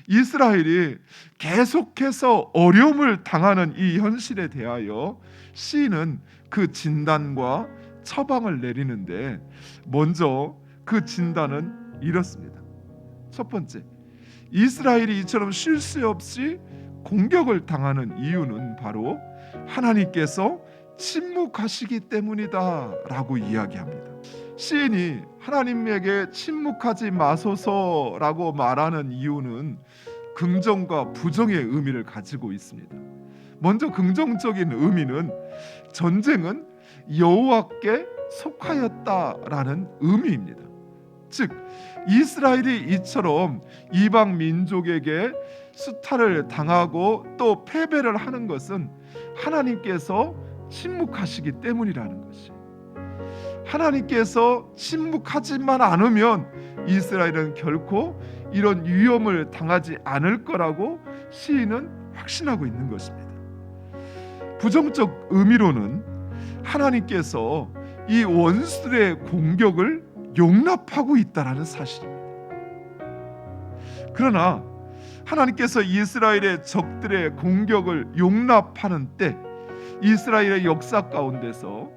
이스라엘이 계속해서 어려움을 당하는 이 현실에 대하여 시인은 그 진단과 처방을 내리는데, 먼저 그 진단은 이렇습니다. 첫 번째, 이스라엘이 이처럼 쉴 새 없이 공격을 당하는 이유는 바로 하나님께서 침묵하시기 때문이다 라고 이야기합니다. 시인이 하나님에게 침묵하지 마소서라고 말하는 이유는 긍정과 부정의 의미를 가지고 있습니다. 먼저 긍정적인 의미는 전쟁은 여호와께 속하였다라는 의미입니다. 즉 이스라엘이 이처럼 이방 민족에게 수탈을 당하고 또 패배를 하는 것은 하나님께서 침묵하시기 때문이라는 것이, 하나님께서 침묵하지만 않으면 이스라엘은 결코 이런 위험을 당하지 않을 거라고 시인은 확신하고 있는 것입니다. 부정적 의미로는 하나님께서 이 원수들의 공격을 용납하고 있다는 사실입니다. 그러나 하나님께서 이스라엘의 적들의 공격을 용납하는 때, 이스라엘의 역사 가운데서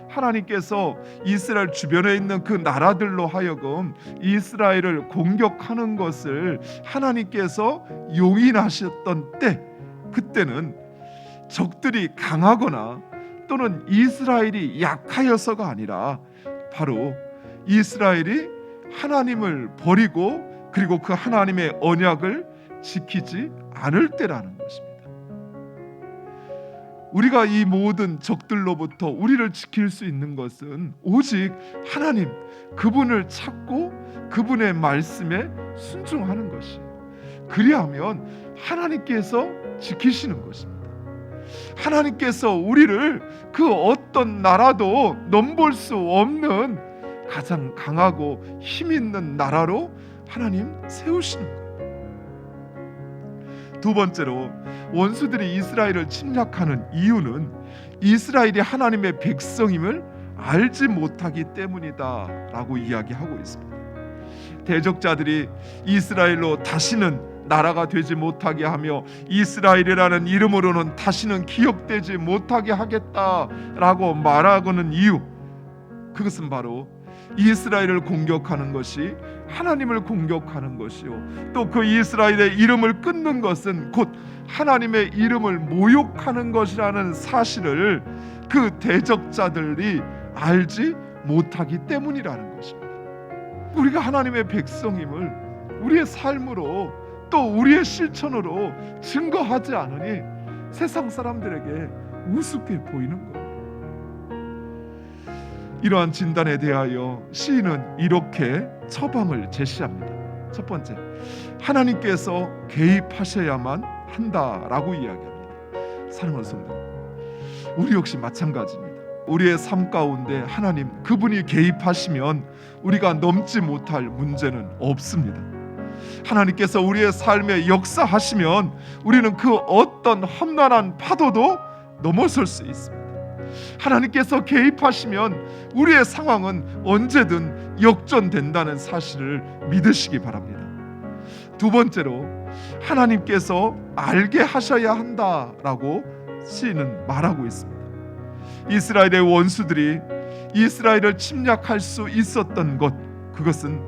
하나님께서 이스라엘 주변에 있는 그 나라들로 하여금 이스라엘을 공격하는 것을 하나님께서 용인하셨던 때, 그때는 적들이 강하거나 또는 이스라엘이 약하여서가 아니라 바로 이스라엘이 하나님을 버리고 그리고 그 하나님의 언약을 지키지 않을 때라는 것입니다. 우리가 이 모든 적들로부터 우리를 지킬 수 있는 것은 오직 하나님, 그분을 찾고 그분의 말씀에 순종하는 것이에요. 그리하면 하나님께서 지키시는 것입니다. 하나님께서 우리를 그 어떤 나라도 넘볼 수 없는 가장 강하고 힘 있는 나라로 하나님 세우시는 거예요. 두 번째로, 원수들이 이스라엘을 침략하는 이유는 이스라엘이 하나님의 백성임을 알지 못하기 때문이다 라고 이야기하고 있습니다. 대적자들이 이스라엘로 다시는 나라가 되지 못하게 하며 이스라엘이라는 이름으로는 다시는 기억되지 못하게 하겠다라고 말하고는 이유, 그것은 바로 이스라엘을 공격하는 것이 하나님을 공격하는 것이요, 또 그 이스라엘의 이름을 끊는 것은 곧 하나님의 이름을 모욕하는 것이라는 사실을 그 대적자들이 알지 못하기 때문이라는 것입니다. 우리가 하나님의 백성임을 우리의 삶으로 또 우리의 실천으로 증거하지 않으니 세상 사람들에게 우습게 보이는 거예요. 이러한 진단에 대하여 시인은 이렇게 처방을 제시합니다. 첫 번째, 하나님께서 개입하셔야만 한다라고 이야기합니다. 사랑하는 성도, 우리 역시 마찬가지입니다. 우리의 삶 가운데 하나님, 그분이 개입하시면 우리가 넘지 못할 문제는 없습니다. 하나님께서 우리의 삶에 역사하시면 우리는 그 어떤 험난한 파도도 넘어설 수 있습니다. 하나님께서 개입하시면 우리의 상황은 언제든 역전된다는 사실을 믿으시기 바랍니다. 두 번째로, 하나님께서 알게 하셔야 한다라고 시인은 말하고 있습니다. 이스라엘의 원수들이 이스라엘을 침략할 수 있었던 것, 그것은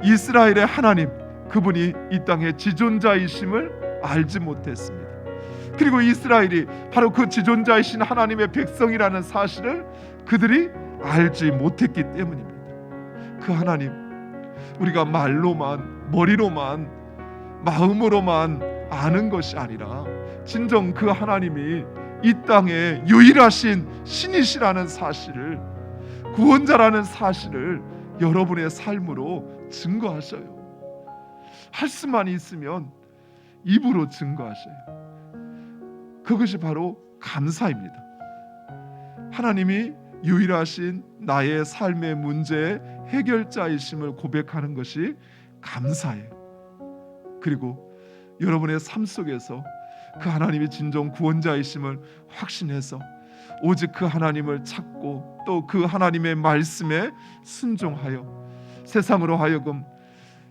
이스라엘의 하나님, 그분이 이 땅의 지존자이심을 알지 못했습니다. 그리고 이스라엘이 바로 그 지존자이신 하나님의 백성이라는 사실을 그들이 알지 못했기 때문입니다. 그 하나님, 우리가 말로만, 머리로만, 마음으로만 아는 것이 아니라 진정 그 하나님이 이 땅에 유일하신 신이시라는 사실을, 구원자라는 사실을 여러분의 삶으로 증거하셔요. 할 수만 있으면 입으로 증거하셔요. 그것이 바로 감사입니다. 하나님이 유일하신 나의 삶의 문제의 해결자이심을 고백하는 것이 감사예요. 그리고 여러분의 삶 속에서 그 하나님이 진정 구원자이심을 확신해서 오직 그 하나님을 찾고 또 그 하나님의 말씀에 순종하여 세상으로 하여금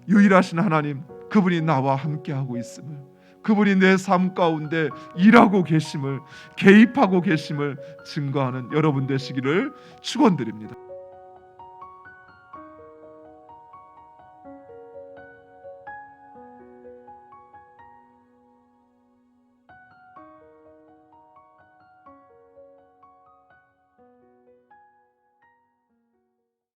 유일하신 하나님, 그분이 나와 함께하고 있음을, 그분이 내 삶 가운데 일하고 계심을, 개입하고 계심을 증거하는 여러분 되시기를 축원드립니다.